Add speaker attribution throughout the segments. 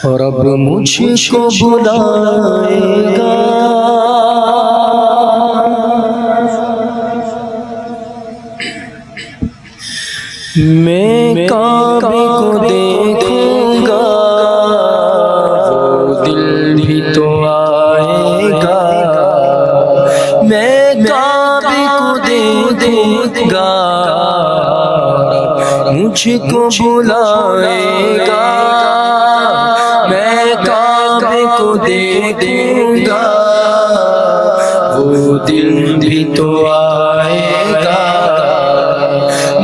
Speaker 1: رب مجھ کو بلائے گا، میں کعبے کو دیکھوں گا، وہ دل بھی تو آئے گا، میں کعبے کو دیکھوں گا، مجھ کو بلائے گا، میں کعبے کو دیکھوں گا، وہ دل بھی تو آئے گا،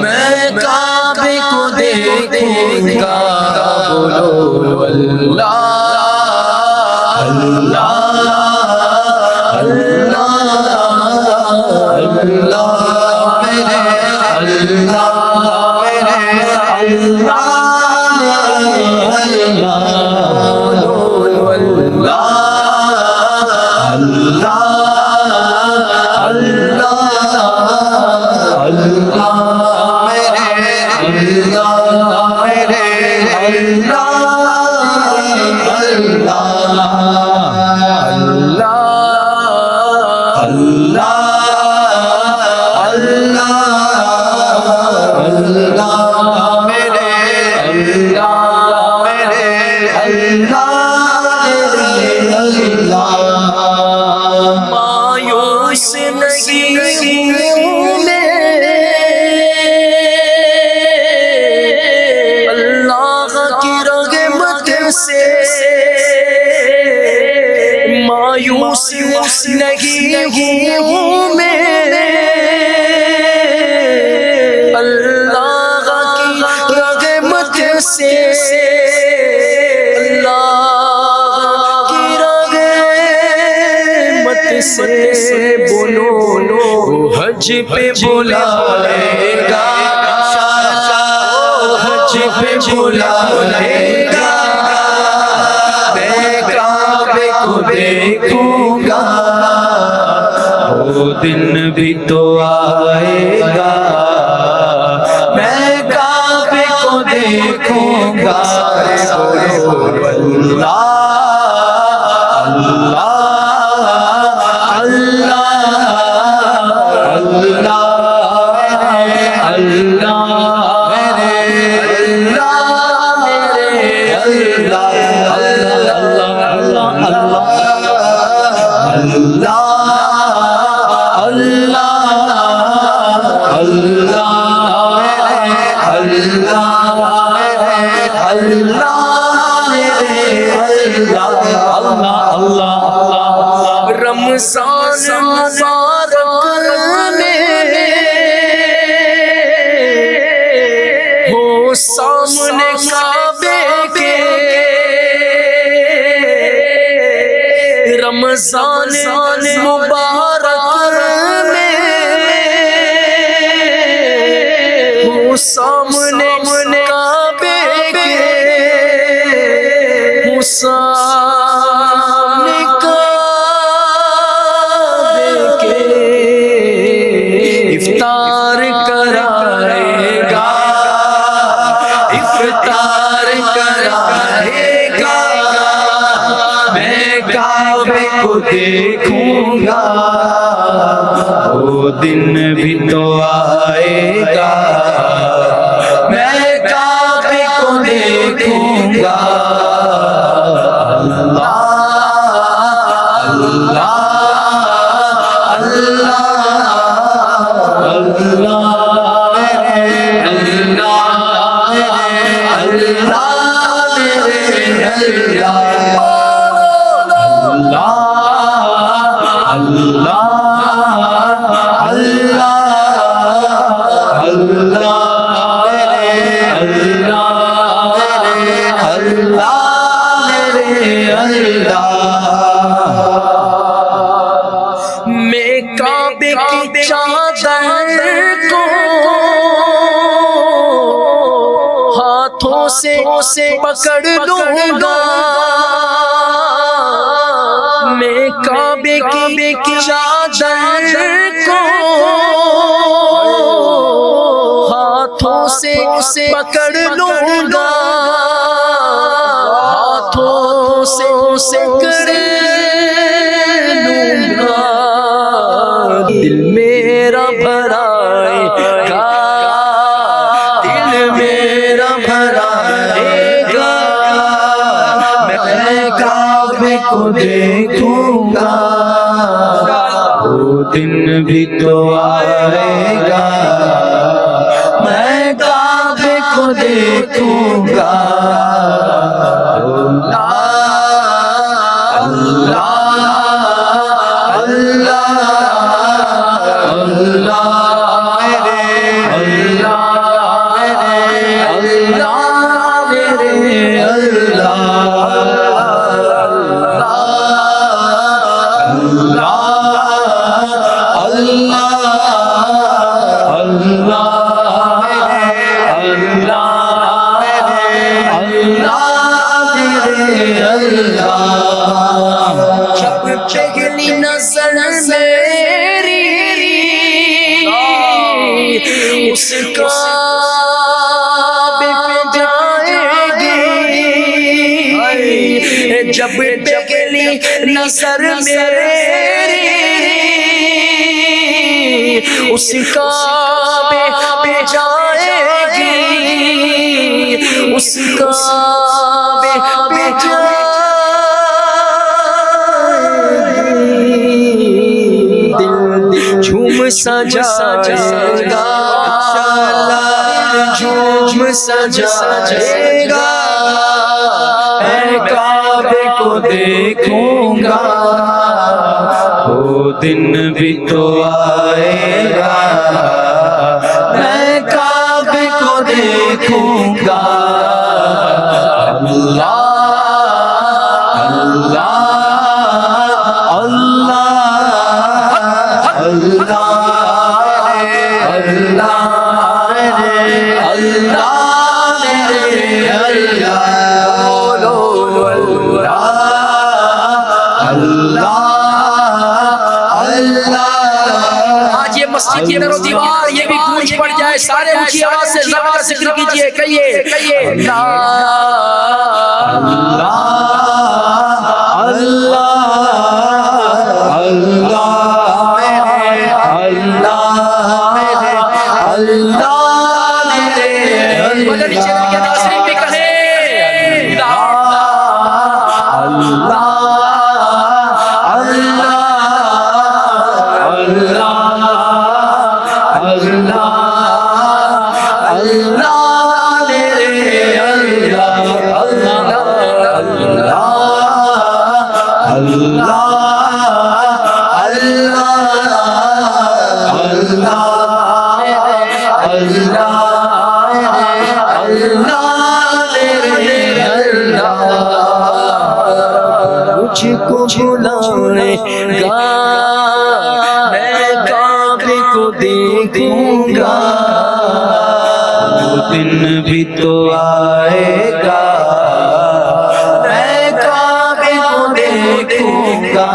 Speaker 1: میں کعبے کو دیکھوں گا، بولو اللہ اللہ اللہ اللہ میرے اللہ میرے اللہ مایوس نہیں ہوں میں، اللہ کی رحمت سے مایوس نہیں ہوں میں، اللہ کی رحمت سے سے بولو وہ حج پہ بلائے گا، حج پہ بلائے گا، میں کعبے کو دیکھوں گا، وہ دن بھی تو آئے گا، میں کعبے کو دیکھوں گا، بولو اللہ اللہ رمضان مبارک میں ہو سامنے کعبے کے، رمضان مبارک میں ہو سامنے کعبے کے، ہو سامنے افطار کرائے گا، افطار کرائے گا، میں کعبے کو دیکھوں گا، وہ دن بھی تو آئے گا، میں کعبے کو دیکھوں گا، اللہ اللہ میں کعبے کی چادر کو ہاتھوں سے پکڑ لوں گا، میں کعبے کی چادر کو ہاتھوں سے پکڑ لوں گا، ہاتھوں سے کر لوں گا دل میرا بھرائے گا دل میرا بھرائے گا میں کعبے کو دیکھوں گا وہ دن بھی تو آئے گا میں کعبے کو دیکھوں گا پہلی نظر میری اس کعبے پہ جائے گی جب پہلی نظر میری اس کعبے پہ جائے گی اس کعبے پہ جائے جھوم سجائے گا جھوم سجائے گا میں کعبے کو دیکھوں گا وہ دن بھی تو آئے گا میں کعبے کو دیکھوں گا اللہ آج یہ مسجد کی در و دیوار یہ بھی گونج پڑ جائے سارے اونچی آواز سے ذکر ذکر کیجئے کہیے اللہ مدنی چینل کے ناظرین بھی کہیں مجھ کو بلائے گا میں کعبے کو دیکھوں گا وہ دن بھی تو آئے گا میں کعبے کو دیکھوں گا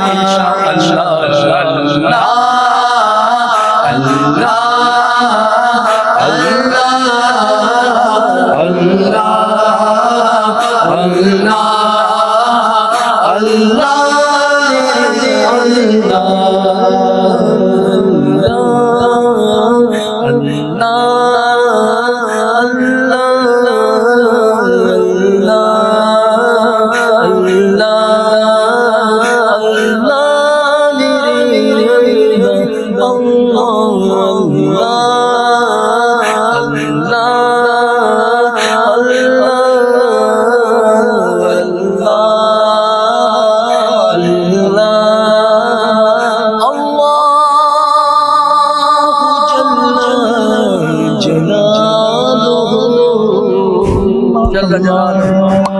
Speaker 1: جل جلالہ